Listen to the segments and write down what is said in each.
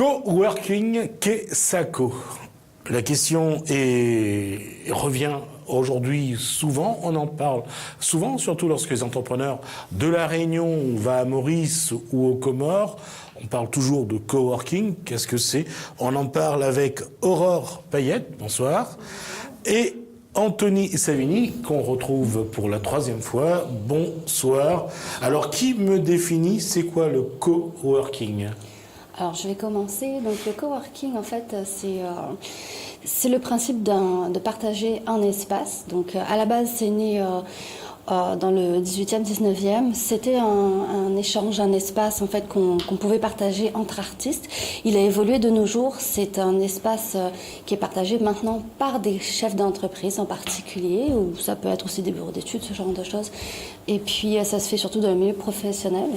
Coworking, qu'est-ce que la question revient aujourd'hui souvent, on en parle souvent, surtout lorsque les entrepreneurs de La Réunion vont à Maurice ou aux Comores. On parle toujours de coworking, qu'est-ce que c'est? On en parle avec Aurore Payette, bonsoir, et Anthony Savini, qu'on retrouve pour la troisième fois, bonsoir. Alors, qui me définit, c'est quoi le coworking? Alors, je vais commencer. Donc, le coworking, en fait, c'est le principe de partager un espace. Donc, à la base, c'est né dans le 18e, 19e. C'était un échange, un espace, en fait, qu'on pouvait partager entre artistes. Il a évolué de nos jours. C'est un espace qui est partagé maintenant par des chefs d'entreprise en particulier, ou ça peut être aussi des bureaux d'études, ce genre de choses. Et puis, ça se fait surtout dans le milieu professionnel,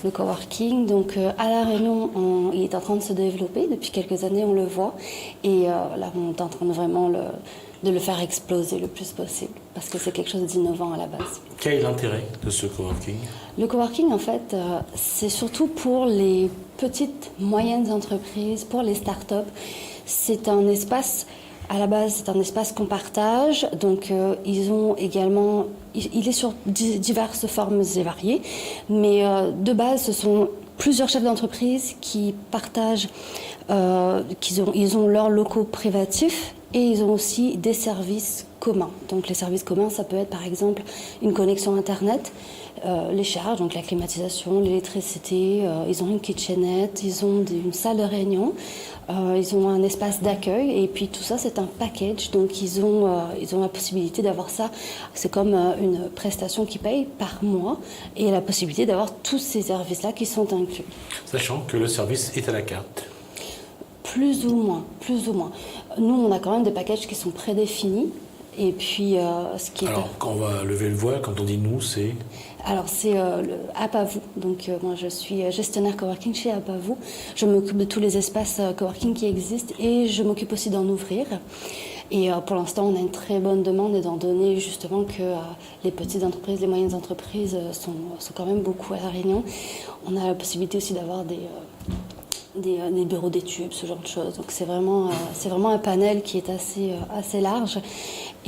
le coworking. Donc, à La Réunion, il est en train de se développer. Depuis quelques années, on le voit. Et là, on est en train de vraiment de le faire exploser le plus possible, parce que c'est quelque chose d'innovant à la base. Quel est l'intérêt de ce coworking? Le coworking, en fait, c'est surtout pour les petites, moyennes entreprises, pour les startups. C'est un espace... À la base, c'est un espace qu'on partage, donc ils ont également, il est sur diverses formes et variées, mais de base, ce sont plusieurs chefs d'entreprise qui partagent, ils ont leurs locaux privatifs et ils ont aussi des services communs. Donc les services communs, ça peut être par exemple une connexion Internet, les charges, donc la climatisation, l'électricité, ils ont une kitchenette, ils ont une salle de réunion, ils ont un espace d'accueil et puis tout ça c'est un package, donc ils ont la possibilité d'avoir ça, c'est comme une prestation qui paye par mois et la possibilité d'avoir tous ces services-là qui sont inclus. Sachant que le service est à la carte. Plus ou moins. Nous on a quand même des packages qui sont prédéfinis. Et puis, ce qui est... Alors, quand on va lever le voile, quand on dit nous, c'est... Alors, c'est Apavou. Donc, moi, je suis gestionnaire coworking chez Apavou. Je m'occupe de tous les espaces coworking qui existent et je m'occupe aussi d'en ouvrir. Et pour l'instant, on a une très bonne demande, étant donné justement que les petites entreprises, les moyennes entreprises sont quand même beaucoup à La Réunion. On a la possibilité aussi d'avoir des bureaux d'études, ce genre de choses. Donc c'est vraiment un panel qui est assez large.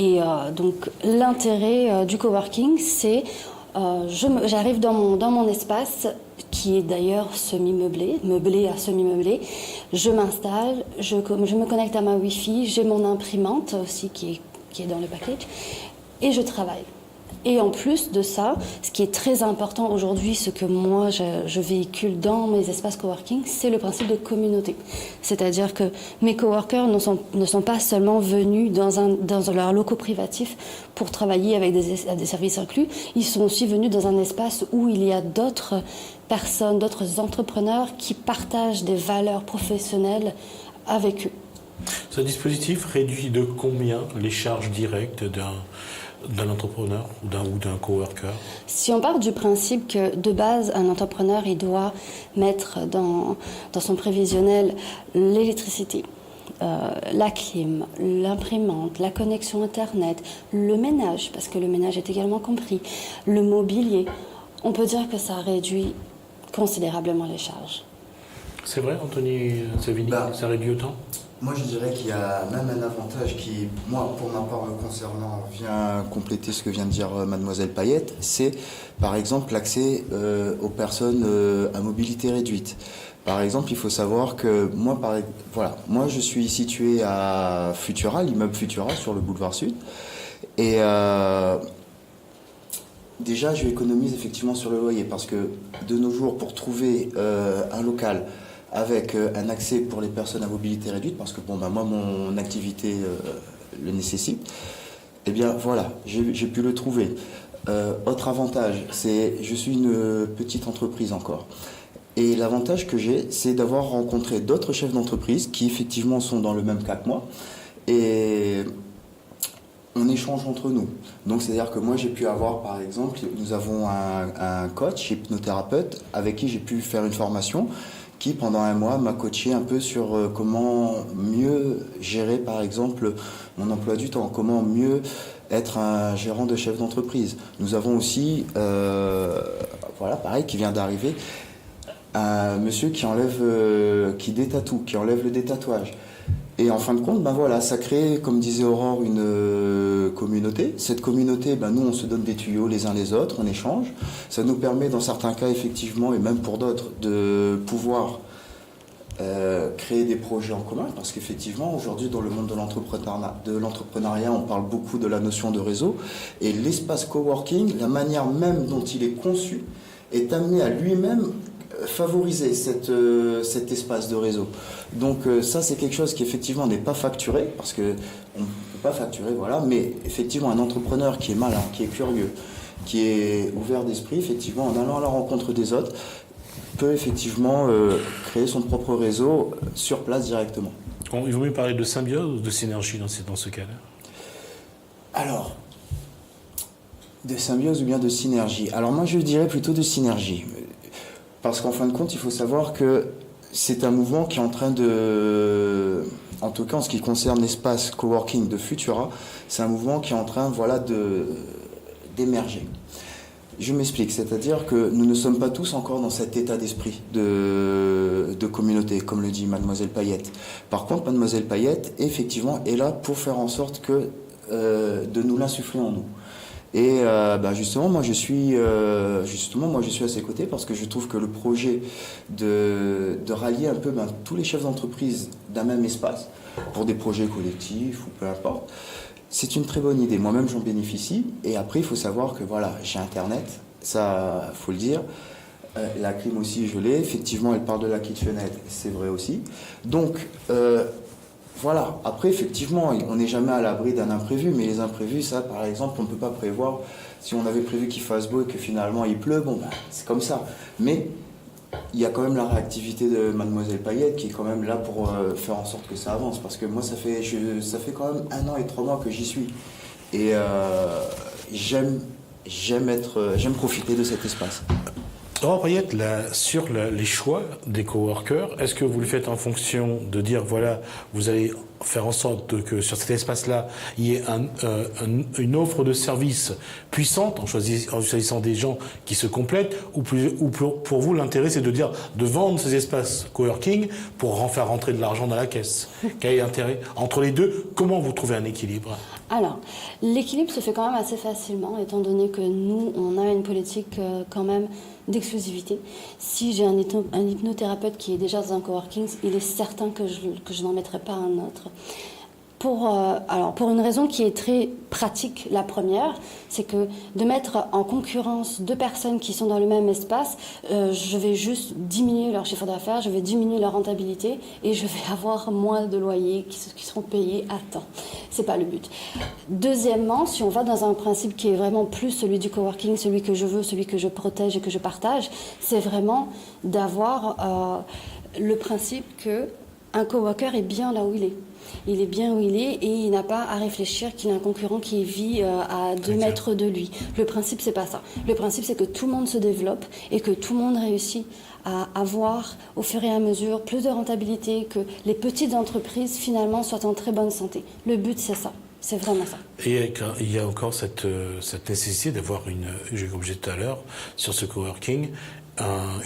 Et donc l'intérêt du coworking, c'est j'arrive dans mon espace qui est d'ailleurs meublé à semi-meublé. Je m'installe, je me connecte à ma Wi-Fi, j'ai mon imprimante aussi qui est dans le package et je travaille. Et en plus de ça, ce qui est très important aujourd'hui, ce que moi je véhicule dans mes espaces coworking, c'est le principe de communauté. C'est-à-dire que mes coworkers ne sont pas seulement venus dans leurs locaux privatifs pour travailler avec des services inclus, ils sont aussi venus dans un espace où il y a d'autres personnes, d'autres entrepreneurs qui partagent des valeurs professionnelles avec eux. Ce dispositif réduit de combien les charges directes d'un entrepreneur ou d'un coworker? Si on part du principe que de base, un entrepreneur, il doit mettre dans son prévisionnel l'électricité, la clim, l'imprimante, la connexion Internet, le ménage, parce que le ménage est également compris, le mobilier, on peut dire que ça réduit considérablement les charges. C'est vrai, Anthony Savini, ça réduit autant? Moi, je dirais qu'il y a même un avantage qui, moi, pour ma part, me concernant, vient compléter ce que vient de dire Mademoiselle Payette, c'est, par exemple, l'accès aux personnes à mobilité réduite. Par exemple, il faut savoir que moi, moi, je suis situé à Futura, l'immeuble Futura, sur le boulevard Sud, et déjà, je économise effectivement sur le loyer, parce que de nos jours, pour trouver un local avec un accès pour les personnes à mobilité réduite, parce que moi, mon activité le nécessite, eh bien voilà, j'ai pu le trouver. Autre avantage, c'est je suis une petite entreprise encore. Et l'avantage que j'ai, c'est d'avoir rencontré d'autres chefs d'entreprise qui effectivement sont dans le même cas que moi. Et on échange entre nous. Donc c'est-à-dire que moi j'ai pu avoir, par exemple, nous avons un coach, hypnothérapeute, avec qui j'ai pu faire une formation, qui pendant un mois m'a coaché un peu sur comment mieux gérer par exemple mon emploi du temps, comment mieux être un gérant de chef d'entreprise. Nous avons aussi, pareil, qui vient d'arriver, un monsieur qui qui détatoue, qui enlève le détatouage. Et en fin de compte, ben voilà, ça crée, comme disait Aurore, une communauté. Cette communauté, ben nous, on se donne des tuyaux les uns les autres, on échange. Ça nous permet, dans certains cas, effectivement, et même pour d'autres, de pouvoir créer des projets en commun. Parce qu'effectivement, aujourd'hui, dans le monde de l'entrepreneuriat, on parle beaucoup de la notion de réseau. Et l'espace coworking, la manière même dont il est conçu, est amené à lui-même favoriser cet espace de réseau. Donc ça, c'est quelque chose qui effectivement n'est pas facturé, parce qu'on ne peut pas facturer, voilà, mais effectivement un entrepreneur qui est malin, qui est curieux, qui est ouvert d'esprit, effectivement, en allant à la rencontre des autres, peut effectivement créer son propre réseau sur place directement. Il vaut mieux parler de symbiose ou de synergie dans ce cas-là? Alors, de symbiose ou bien de synergie? Alors moi, je dirais plutôt de synergie. Parce qu'en fin de compte, il faut savoir que c'est un mouvement qui est en train de... En tout cas, en ce qui concerne l'espace coworking de Futura, c'est un mouvement qui est en train, voilà, d'émerger. Je m'explique, c'est-à-dire que nous ne sommes pas tous encore dans cet état d'esprit de communauté, comme le dit Mademoiselle Payette. Par contre, Mademoiselle Payette, effectivement, est là pour faire en sorte de nous l'insuffler en nous. Et justement, moi je suis à ses côtés parce que je trouve que le projet de rallier un peu tous les chefs d'entreprise d'un même espace pour des projets collectifs ou peu importe, c'est une très bonne idée. Moi-même j'en bénéficie. Et après il faut savoir que voilà, j'ai Internet, ça faut le dire. La clim aussi je l'ai. Effectivement, elle parle de la kitchenette, c'est vrai aussi. Donc voilà, après effectivement, on n'est jamais à l'abri d'un imprévu, mais les imprévus, ça par exemple, on ne peut pas prévoir. Si on avait prévu qu'il fasse beau et que finalement il pleut, bon, c'est comme ça. Mais il y a quand même la réactivité de Mademoiselle Payette qui est quand même là pour faire en sorte que ça avance. Parce que moi, ça fait quand même 1 an et 3 mois que j'y suis. Et j'aime profiter de cet espace. Aurore Payette, sur les choix des coworkers, est-ce que vous le faites en fonction de dire, voilà, vous allez faire en sorte que sur cet espace-là, il y ait une offre de services puissante en choisissant des gens qui se complètent, ou pour vous, l'intérêt, c'est de vendre ces espaces coworking pour en faire rentrer de l'argent dans la caisse? Quel est l'intérêt? Entre les deux, comment vous trouvez un équilibre? Alors, l'équilibre se fait quand même assez facilement, étant donné que nous, on a une politique quand même d'exclusivité. Si j'ai un hypnothérapeute qui est déjà dans un coworking, il est certain que je n'en mettrai pas un autre. Pour une raison qui est très pratique, la première, c'est que de mettre en concurrence 2 personnes qui sont dans le même espace, je vais juste diminuer leur chiffre d'affaires, je vais diminuer leur rentabilité et je vais avoir moins de loyers qui seront payés à temps. C'est pas le but. Deuxièmement, si on va dans un principe qui est vraiment plus celui du coworking, celui que je veux, celui que je protège et que je partage, c'est vraiment d'avoir le principe que un coworker est bien là où il est. Il est bien où il est et il n'a pas à réfléchir qu'il a un concurrent qui vit à 2 mètres de lui. Le principe, c'est pas ça. Le principe, c'est que tout le monde se développe et que tout le monde réussit à avoir, au fur et à mesure, plus de rentabilité, que les petites entreprises, finalement, soient en très bonne santé. Le but, c'est ça. C'est vraiment ça. Et il y a encore cette nécessité d'avoir comme je disais tout à l'heure, sur ce coworking,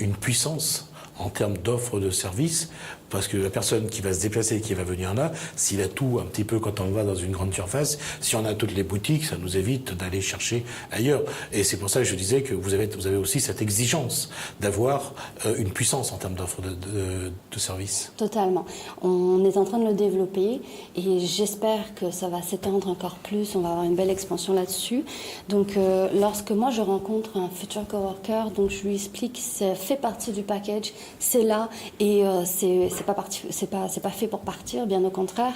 une puissance en termes d'offres de services, parce que la personne qui va se déplacer, qui va venir là, s'il a tout un petit peu quand on va dans une grande surface, si on a toutes les boutiques, ça nous évite d'aller chercher ailleurs. Et c'est pour ça que je disais que vous avez aussi cette exigence d'avoir une puissance en termes d'offres de services. Totalement. On est en train de le développer et j'espère que ça va s'étendre encore plus. On va avoir une belle expansion là-dessus. Donc, lorsque moi je rencontre un futur coworker, donc je lui explique, ça fait partie du package, c'est là et c'est pas fait pour partir, bien au contraire.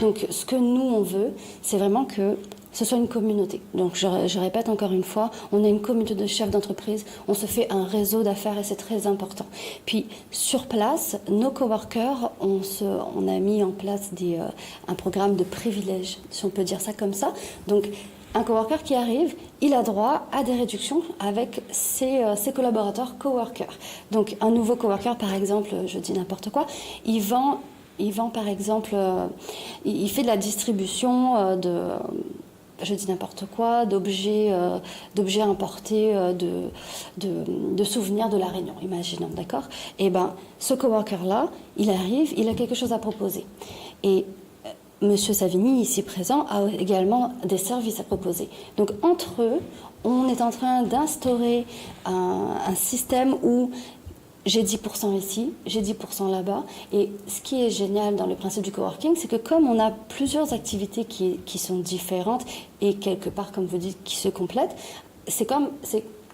Donc, ce que nous on veut, c'est vraiment que ce soit une communauté. Donc, je répète encore une fois, on a une communauté de chefs d'entreprise, on se fait un réseau d'affaires et c'est très important. Puis, sur place, nos coworkers, on a mis en place un programme de privilèges, si on peut dire ça comme ça. Donc, un coworker qui arrive, il a droit à des réductions avec ses collaborateurs coworkers. Donc, un nouveau coworker, par exemple, je dis n'importe quoi, il vend par exemple, il fait de la distribution je dis n'importe quoi, d'objets importés, de souvenirs de la Réunion, imaginons, d'accord? Et ben, ce coworker-là, il arrive, il a quelque chose à proposer. Et Monsieur Savigny, ici présent, a également des services à proposer. Donc, entre eux, on est en train d'instaurer un système où j'ai 10% ici, j'ai 10% là-bas. Et ce qui est génial dans le principe du coworking, c'est que comme on a plusieurs activités qui sont différentes et quelque part, comme vous dites, qui se complètent, c'est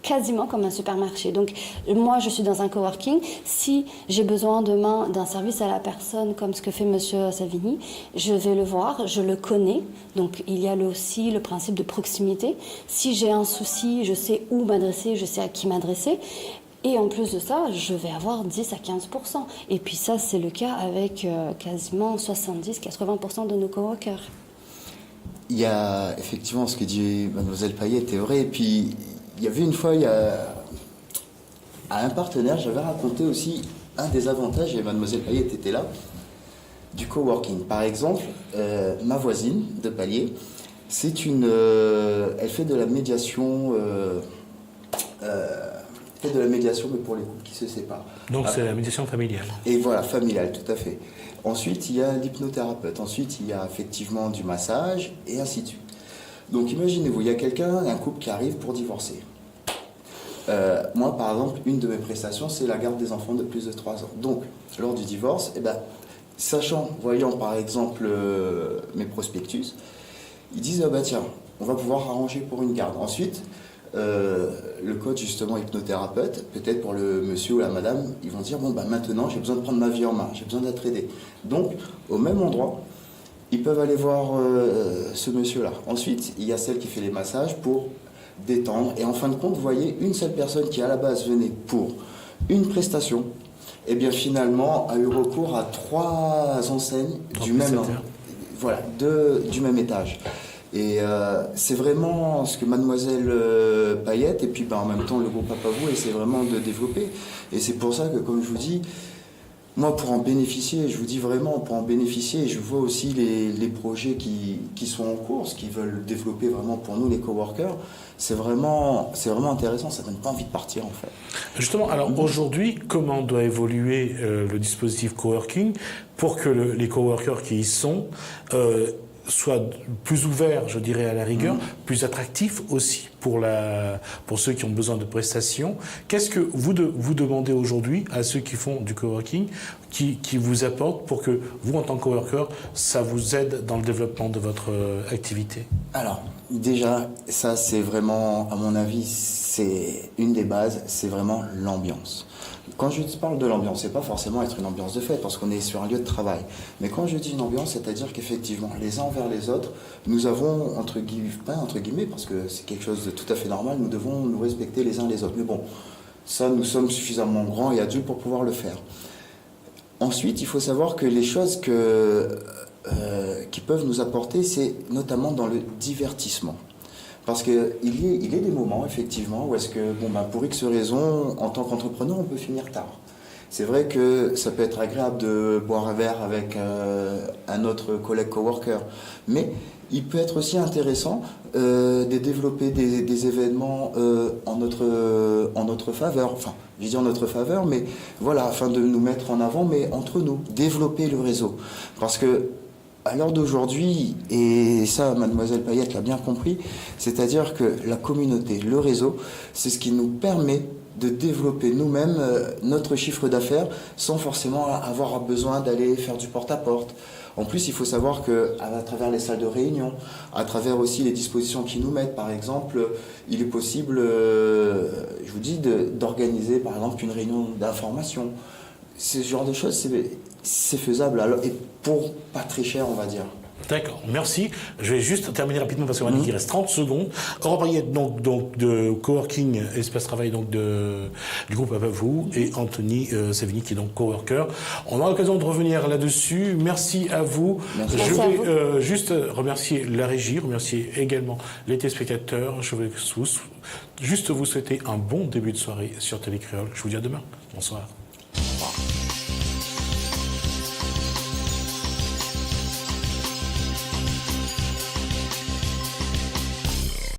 quasiment comme un supermarché. Donc, moi, je suis dans un coworking. Si j'ai besoin demain d'un service à la personne, comme ce que fait Monsieur Savigny, je vais le voir, je le connais. Donc, il y a aussi le principe de proximité. Si j'ai un souci, je sais où m'adresser, je sais à qui m'adresser. Et en plus de ça, je vais avoir 10 à 15%. Et puis ça, c'est le cas avec quasiment 70-80% de nos coworkers. Il y a effectivement ce que dit Mademoiselle Payette est vrai. Et puis, il y avait une fois, à un partenaire, j'avais raconté aussi un des avantages, et Mademoiselle Payette était là, du coworking. Par exemple, ma voisine de palier, elle fait de la médiation... de la médiation, mais pour les couples qui se séparent. Donc c'est la médiation familiale. Et voilà, familiale, tout à fait. Ensuite, il y a l'hypnothérapeute. Ensuite, il y a effectivement du massage, et ainsi de suite. Donc imaginez-vous, il y a un couple qui arrive pour divorcer. Moi, par exemple, une de mes prestations, c'est la garde des enfants de plus de 3 ans. Donc, lors du divorce, voyant par exemple mes prospectus, ils disent, ah bah tiens, on va pouvoir arranger pour une garde. Ensuite, le coach justement hypnothérapeute, peut-être pour le monsieur ou la madame, ils vont dire, bon bah maintenant j'ai besoin de prendre ma vie en main, j'ai besoin d'être aidé. Donc, au même endroit, ils peuvent aller voir ce monsieur-là. Ensuite, il y a celle qui fait les massages pour détendre. Et en fin de compte, vous voyez, une seule personne qui à la base venait pour une prestation, et bien finalement a eu recours à 3 enseignes du même étage. Et c'est vraiment ce que Mademoiselle Payette et puis en même temps le groupe Apavou essaie vraiment de développer. Et c'est pour ça que, comme je vous dis, moi, pour en bénéficier, je vous dis vraiment, pour en bénéficier, je vois aussi les projets qui sont en cours, ce qu'ils veulent développer vraiment pour nous, les coworkers. C'est vraiment intéressant, ça ne donne pas envie de partir, en fait. Justement, alors aujourd'hui, comment doit évoluer le dispositif coworking pour que les coworkers qui y sont soient plus ouverts, je dirais, à la rigueur, plus attractifs aussi pour ceux qui ont besoin de prestations. Qu'est-ce que vous demandez aujourd'hui à ceux qui font du coworking, qui vous apportent pour que vous, en tant que coworker, ça vous aide dans le développement de votre activité? Alors, déjà, ça c'est vraiment, à mon avis, c'est une des bases, c'est vraiment l'ambiance. Quand je parle de l'ambiance, c'est pas forcément être une ambiance de fête, parce qu'on est sur un lieu de travail. Mais quand je dis une ambiance, c'est-à-dire qu'effectivement, les uns envers les autres, nous avons, pas entre guillemets, parce que c'est quelque chose de tout à fait normal, nous devons nous respecter les uns les autres. Mais bon, ça, nous sommes suffisamment grands et adultes pour pouvoir le faire. Ensuite, il faut savoir que les choses qui peuvent nous apporter, c'est notamment dans le divertissement. Parce qu'il y a des moments, effectivement, où est-ce que, pour X raisons, en tant qu'entrepreneur, on peut finir tard. C'est vrai que ça peut être agréable de boire un verre avec un autre collègue coworker, mais il peut être aussi intéressant de développer des événements en notre faveur. Enfin, je dis en notre faveur, mais voilà, afin de nous mettre en avant, mais entre nous, développer le réseau. Parce que à l'heure d'aujourd'hui, et ça, Mademoiselle Payette l'a bien compris, c'est-à-dire que la communauté, le réseau, c'est ce qui nous permet de développer nous-mêmes notre chiffre d'affaires sans forcément avoir besoin d'aller faire du porte-à-porte. En plus, il faut savoir qu'à travers les salles de réunion, à travers aussi les dispositions qu'ils nous mettent, par exemple, il est possible, je vous dis, d'organiser par exemple une réunion d'information. Ce genre de choses, c'est faisable, alors, et pour pas très cher, on va dire. D'accord, merci. Je vais juste terminer rapidement parce qu'on m'a dit qu'il reste 30 secondes. Aurore Payette, donc de Coworking Espace Travail du groupe Apavou, et Anthony Savigny qui est donc coworker. On aura l'occasion de revenir là-dessus. Merci à vous. Merci. Je vais juste remercier la régie, remercier également les téléspectateurs. Je vais juste vous souhaiter un bon début de soirée sur Télé Créole. Je vous dis à demain. Bonsoir.